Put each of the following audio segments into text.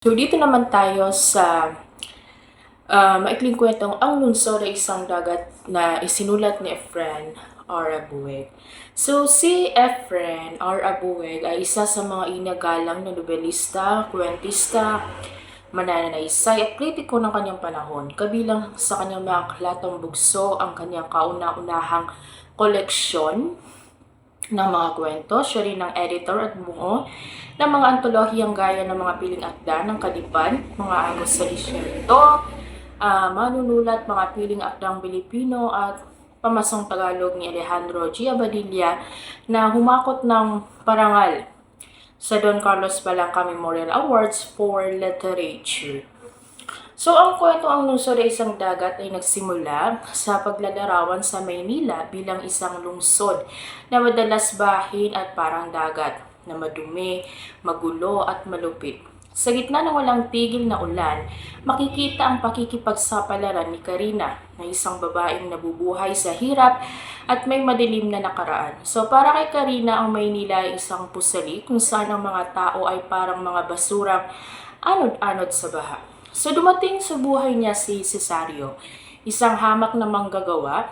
So, dito naman tayo sa maikling kwentong ang lungsod ay isang dagat na isinulat ni Efren R. Abueg. So, si Efren R. Abueg ay isa sa mga inagalang na nobelista, kwentista, manananaysay at kritiko ng kanyang panahon. Kabilang sa kanyang mga aklatang bugso ang kanyang kauna-unahang koleksyon ng mga kwento. Siya rin ang editor at bumuo ng mga antolohiyang gaya ng mga piling akda ng Kadipan, mga Agos sa Disyerto, manunulat, mga piling akdang Pilipino at pamasong Tagalog ni Alejandro G. Abadilla na humakot ng parangal sa Don Carlos Balangka Memorial Awards for Literature. So, ang kwento ang lungsod ay isang dagat ay nagsimula sa paglalarawan sa Maynila bilang isang lungsod na madalas bahin at parang dagat na madumi, magulo at malupit. Sa gitna ng walang tigil na ulan, makikita ang pakikipagsapalaran ni Karina na isang babaeng nabubuhay sa hirap at may madilim na nakaraan. So para kay Karina, ang Maynila ay isang pusali kung saan ang mga tao ay parang mga basurang anod-anod sa baha. So dumating sa buhay niya si Cesario, isang hamak na manggagawa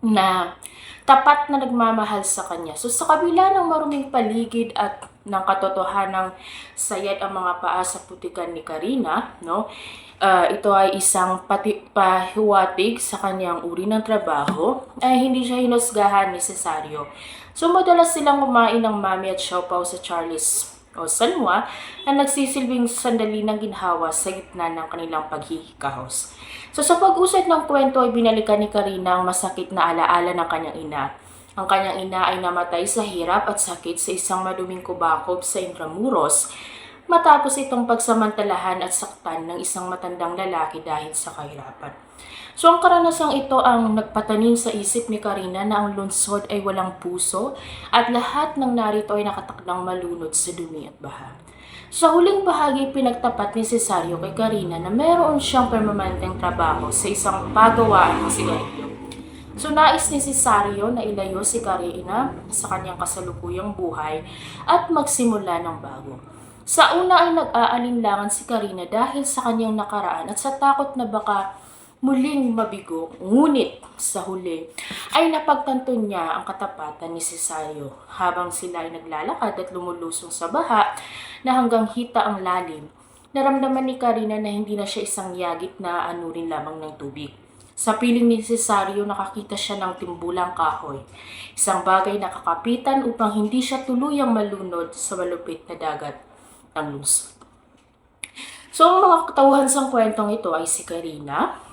na tapat na nagmamahal sa kanya. So sa kabila ng maruming paligid at ng katotohanang sayad ang mga paa sa putikan ni Karina, no? Ito ay isang pahiwatig sa kanyang uri ng trabaho ay hindi siya hinusgahan ni Cesario. So madalas silang kumain ng mami at siopaw sa Charles o Sanwa na nagsisilbing sandali ng ginhawa sa gitna ng kanilang paghihikahos. So sa pag-usad ng kwento ay binalikan ni Karina ang masakit na alaala ng kanyang ina. Ang kanyang ina ay namatay sa hirap at sakit sa isang maduming kubakob sa Intramuros matapos itong pagsamantalahan at saktan ng isang matandang lalaki dahil sa kahirapan. So ang karanasang ito ang nagpatanim sa isip ni Karina na ang lungsod ay walang puso at lahat ng narito ay nakatakdang malunod sa dumi at baha. Sa huling bahagi, pinagtapat ni Cesario kay Karina na meron siyang permanenteng trabaho sa isang pagawaan ng sigarilyo. So nais ni Cesario na ilayo si Karina sa kanyang kasalukuyang buhay at magsimula ng bago. Sa una ay nag-aalinlangan si Karina dahil sa kanyang nakaraan at sa takot na baka muling mabigo, ngunit sa huli ay napagtanto niya ang katapatan ni Cesario habang sila ay naglalakad at lumulusong sa baha na hanggang hita ang lalim. Naramdaman ni Karina na hindi na siya isang yagit na anurin lamang ng tubig. Sa piling ni Cesario, nakakita siya ng timbulang kahoy, isang bagay na kakapitan upang hindi siya tuluyang malunod sa malupit na dagat ng lungsod. So, ang mga katauhan sa kwentong ito ay si Karina.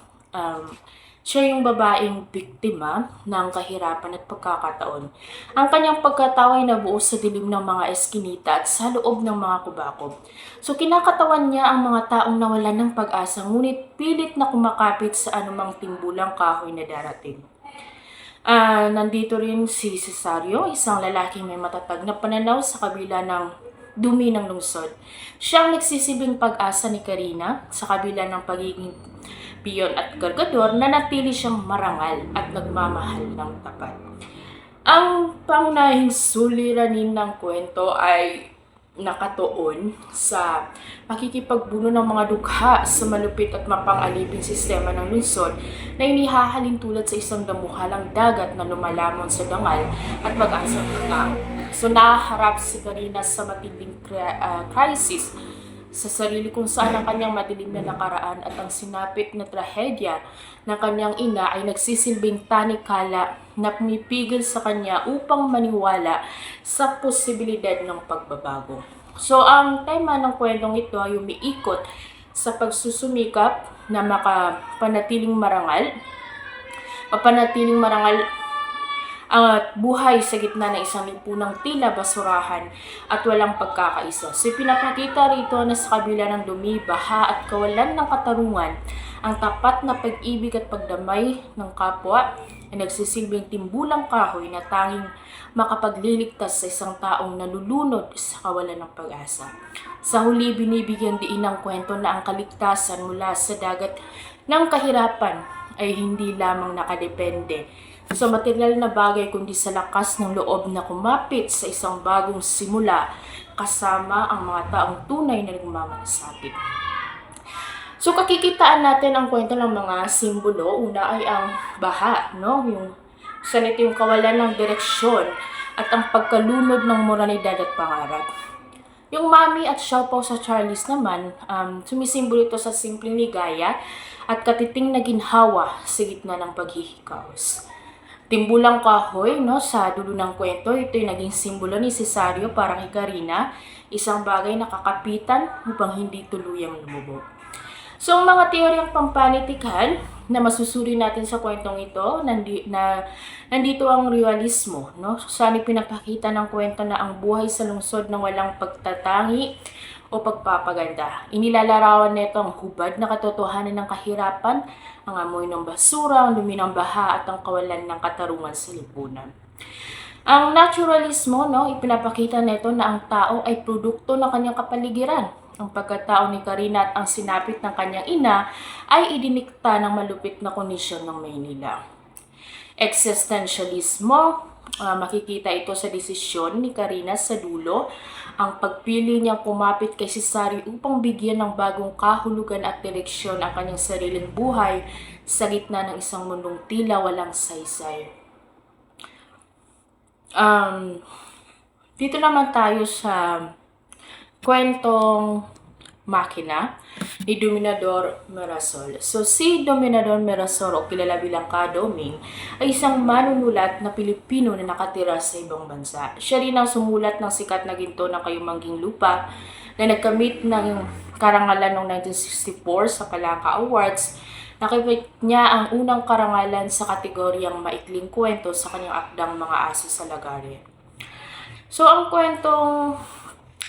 Siya yung babaeng biktima ng kahirapan at pagkakataon. Ang kanyang pagkatao ay nabuo sa dilim ng mga eskinita at sa loob ng mga kubakob. So kinakatawan niya ang mga taong nawalan ng pag-asa ngunit pilit na kumakapit sa anumang timbulang kahoy na darating. Nandito rin si Cesario, isang lalaking may matatag na pananaw sa kabila ng dumi ng lungsod. Siya ang nagsisibing pag-asa ni Karina sa kabila ng pagiging piyon at kargador na natili siyang marangal at nagmamahal ng tapat. Ang pangunahing suliranin ng kwento ay nakatuon sa pakikipagbuno ng mga dukha sa malupit at mapang-aliping sistema ng lungsod na inihahalin tulad sa isang damuhalang dagat na lumalamon sa dangal at pag-asa ng tao. So naharap si Karina sa matinding crisis sa sarili kung saan ang kanyang madilim na nakaraan at ang sinapit na trahedya ng kanyang ina ay nagsisilbing tanikala na pumipigil sa kanya upang maniwala sa posibilidad ng pagbabago. So ang tema ng kwentong ito ay umiikot sa pagsusumikap na mapanatiling marangal at buhay sa gitna ng isang lipunang tila basurahan at walang pagkakaisa. So pinapakita rito na sa kabila ng dumi, baha at kawalan ng katarungan, ang tapat na pag-ibig at pagdamay ng kapwa ay nagsisilbing timbulang kahoy na tanging makapagliligtas sa isang taong nalulunod sa kawalan ng pag-asa. Sa huli, binibigyan diin ng kwento na ang kaligtasan mula sa dagat ng kahirapan ay hindi lamang nakadepende sa material na bagay kundi sa lakas ng loob na kumapit sa isang bagong simula kasama ang mga taong tunay na nagmamalasakit. So kakikitaan natin ang kwento ng mga simbolo. Una ay ang baha, no? Yung sanito yung kawalan ng direksyon at ang pagkalunod ng moralidad at pangarap. Yung mami at siopaw sa Charlie's naman, sumisimbolo ito sa simpleng ligaya at katiting na ginhawa sa gitna ng paghihikaos. Timbulang kahoy, no, sa dulo ng kwento, ito yung naging simbolo ni Cesario para kay Karina, isang bagay na kakapitan upang hindi tuluyang lumubog. So, ang mga teoryang pampanitikan na masusuri natin sa kwentong ito, nandito ang realismo, no? Saan pinapakita ng kwento na ang buhay sa lungsod ng walang pagtatangi o pagpapaganda. Inilalarawan nito ang hubad na katotohanan ng kahirapan, ang amoy ng basura, ang dumi ng baha at ang kawalan ng katarungan sa lipunan. Ang naturalismo, no, ipinapakita nito na ang tao ay produkto ng kanyang kapaligiran. Ang pagkatao ni Karina at ang sinapit ng kanyang ina ay idinikta ng malupit na kondisyon ng Maynila. Existentialismo, makikita ito sa desisyon ni Karina sa dulo, ang pagpili niyang kumapit kay Cesario upang bigyan ng bagong kahulugan at direksyon ang kanyang sariling buhay sa gitna ng isang mundong tila walang saysay. Dito naman tayo sa kwentong Makina ni Dominador Mirasol. So, si Dominador Mirasol o kilala bilang Ka-Doming ay isang manunulat na Pilipino na nakatira sa ibang bansa. Siya rin ang sumulat ng sikat na ginto ng Kayumangging Lupa na nagkamit ng karangalan noong 1964 sa Palaka Awards. Nakipit niya ang unang karangalan sa kategoryang maikling kwento sa kanyang akdang Mga Aso sa Lagarin. So, ang kwentong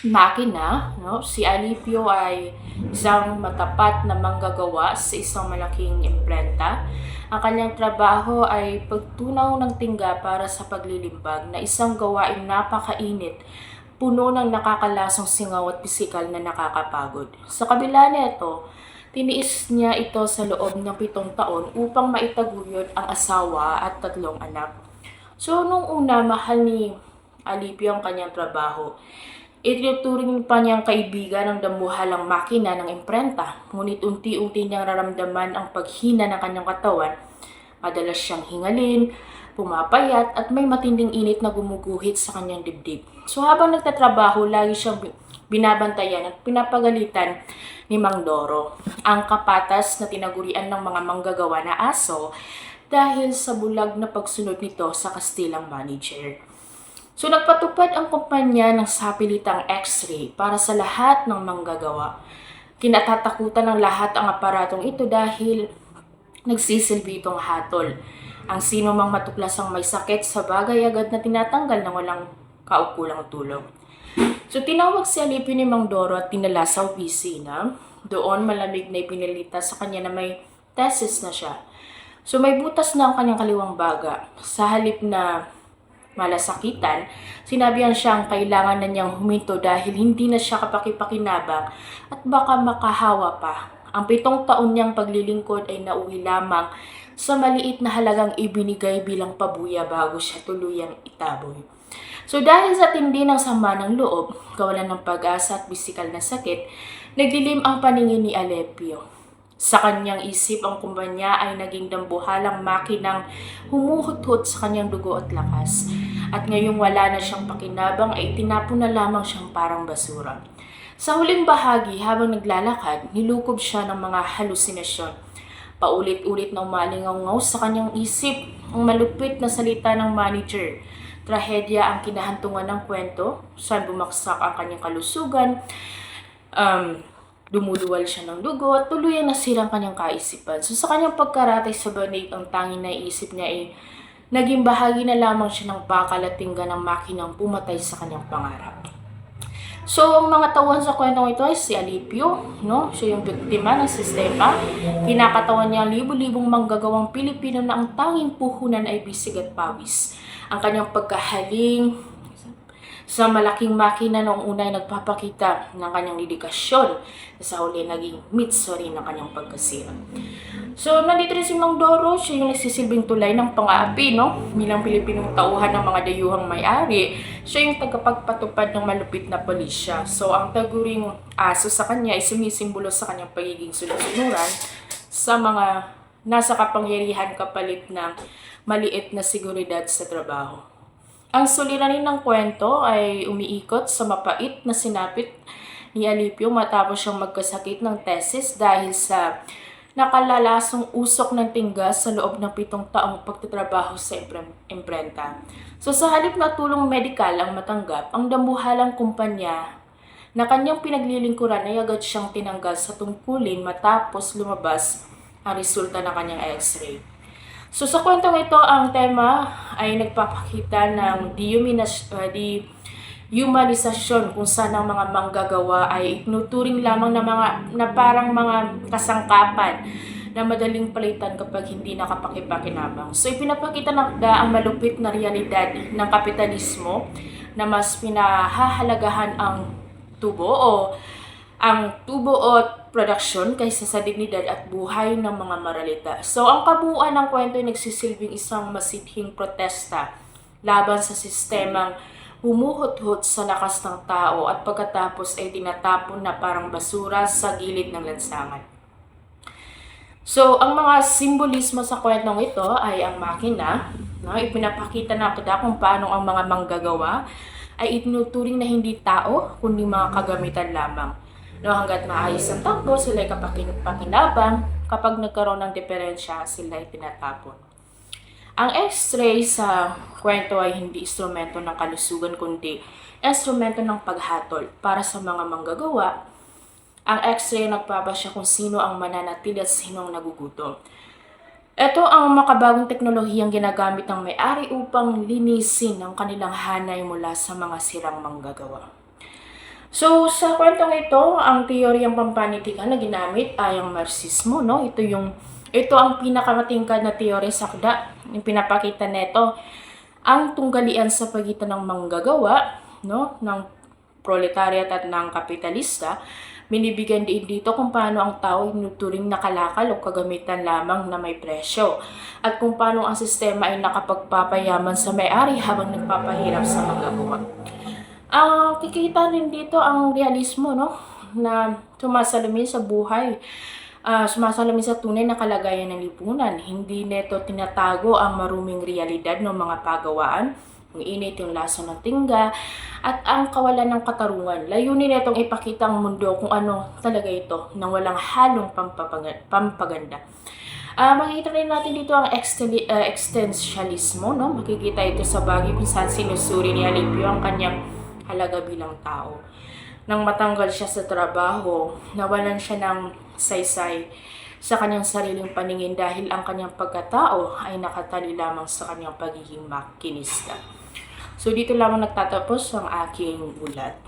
Makina, no? Si Alipio ay isang matapat na manggagawa sa isang malaking imprenta. Ang kanyang trabaho ay pagtunaw ng tingga para sa paglilimbag na isang gawaing napakainit, puno ng nakakalasong singaw at pisikal na nakakapagod. Sa kabila nito, tiniis niya ito sa loob ng 7 taon upang maitaguyod ang asawa at 3 anak. So, nung una, mahal ni Alipio ang kanyang trabaho. Itinuturing pa niyang kaibigan ang damuhalang makina ng imprenta, ngunit unti-unti niyang nararamdaman ang paghina ng kanyang katawan. Madalas siyang hingalin, pumapayat at may matinding init na gumuguhit sa kanyang dibdib. So habang nagtatrabaho, lagi siyang binabantayan at pinapagalitan ni Mang Doro, ang kapatas na tinagurian ng mga manggagawa na aso dahil sa bulag na pagsunod nito sa kastilang manager. So nagpatupad ang kumpanya ng sapilitang X-ray para sa lahat ng manggagawa. Kinatatakutan ng lahat ang aparatong ito dahil nagsisilbi itong hatol. Ang sino mang matuklasang may sakit sa bagay agad na tinatanggal ng walang kaukulang tulong. So tinawag si Alipio ni Mang Doro at tinala sa opisina. Doon malamig na ipinilita sa kanya na may thesis na siya. So may butas na ang kanyang kaliwang baga. Sa halip na malasakitan, sinabihan siyang kailangan na niyang huminto dahil hindi na siya kapakipakinabang at baka makahawa pa. Ang 7 taon niyang paglilingkod ay nauwi lamang sa maliit na halagang ibinigay bilang pabuya bago siya tuluyang itaboy. So dahil sa tindi ng sama ng loob, kawalan ng pag-asa at bisikal na sakit, naglilim ang paningin ni Alipio. Sa kanyang isip, ang kumpanya ay naging dambuhalang makinang humuhuthot sa kanyang dugo at lakas. At ngayong wala na siyang pakinabang ay tinapon na lamang siyang parang basura. Sa huling bahagi, habang naglalakad, nilukob siya ng mga halusinasyon. Paulit-ulit na umalingaw sa kanyang isip ang malupit na salita ng manager. Trahedya ang kinahantungan ng kwento, saan bumaksak ang kanyang kalusugan, dumuluwal siya ng dugo at tuluyang nasirang kanyang kaisipan. So sa kanyang pagkaratay sa banig, ang tanging naisip niya ay naging bahagi na lamang siya ng bakal at tingga ng makinang pumatay sa kanyang pangarap. So ang mga tauhan sa kwentong ito ay si Alipio, no? Siya yung biktima ng sistema. Kinakatawan niya ang libu-libong manggagawang Pilipino na ang tanging puhunan ay bisig at pawis. Ang kanyang pagkahaling Sa malaking makina noong una ay nagpapakita ng kanyang dedikasyon. Sa huli naging mitso rin ng kanyang pagkasira. So, nandito rin si Mang Doro, siya yung nagsisilbing tulay ng pang-aapi, no? Bilang Pilipinong tauhan ng mga dayuhang may-ari, siya yung tagapagpatupad ng malupit na pulisya. So, ang taguring aso sa kanya ay sumisimbolo sa kanyang pagiging sunod-sunuran sa mga nasa kapangyarihan kapalit ng maliit na seguridad sa trabaho. Ang suliranin ng kwento ay umiikot sa mapait na sinapit ni Alipio matapos siyang magkasakit ng tesis dahil sa nakalalasong usok ng tinggas sa loob ng 7 taong pagtatrabaho sa imprenta. So sa halip na tulong medikal ang matanggap, ang dambuhalang kumpanya na kanyang pinaglilingkuran ay agad siyang tinanggal sa tungkulin matapos lumabas ang resulta ng kanyang x-ray. So sa kwentong ito, ang tema ay nagpapakita ng humanisasyon kung saan ang mga manggagawa ay inuturing lamang na parang mga kasangkapan na madaling palitan kapag hindi nakapakipakinabang. So ipinapakita ng akda ang malupit na realidad ng kapitalismo na mas pinahahalagahan ang tubo o produksyon kaysa sa dignidad at buhay ng mga maralita. So ang kabuuan ng kwento ay nagsisilbing isang masidhing protesta laban sa sistemang humuhot-hot sa lakas ng tao at pagkatapos ay tinatapon na parang basura sa gilid ng lansangan. So, ang mga simbolismo sa kwentong ito ay ang makina, no? Ipinapakita na akda kung paano ang mga manggagawa ay itinuturing na hindi tao, kundi mga kagamitan lamang. No, hanggat maayos ang takbo, sila ay pakinabang, kapag nagkaroon ng diferensya, sila ay tinatapon. Ang x-ray sa kwento ay hindi instrumento ng kalusugan kundi instrumento ng paghatol para sa mga manggagawa. Ang x-ray nagpapasya kung sino ang mananatili at sino ang nagugutom. Ito ang makabagong teknolohiyang ginagamit ng may-ari upang linisin ang kanilang hanay mula sa mga sirang manggagawa. So, sa kwentong ito, ang teoryang pampanitikan na ginamit ay ang Marxismo, no? Ito ang pinakamatingkad na teorya sa akda. Yung pinapakita nito ang tunggalian sa pagitan ng manggagawa, no, ng proletariat at ng kapitalista. Binibigyan din dito kung paano ang tao ay tinuturing na kalakal o kagamitan lamang na may presyo at kung paano ang sistema ay nakapagpapayaman sa may-ari habang nagpapahirap sa manggagawa. Kikita rin dito ang realismo, no, na sumasalamin sa buhay. Sumasalamin sa tunay na kalagayan ng lipunan. Hindi neto tinatago ang maruming realidad ng mga pagawaan, ang init yung laso ng tingga, at ang kawalan ng katarungan. Layunin netong ipakita ang mundo kung ano talaga ito, nang walang halong pampaganda. Makikita rin natin dito ang existentialismo, no? Makikita ito sa bagay kung saan sinusuri ni Alipio ang kanyang halaga bilang tao. Nang matanggal siya sa trabaho, nawalan siya ng saysay sa kanyang sariling paningin dahil ang kanyang pagkatao ay nakatali lamang sa kanyang pagiging makinista. So dito lamang nagtatapos ang aking ulat.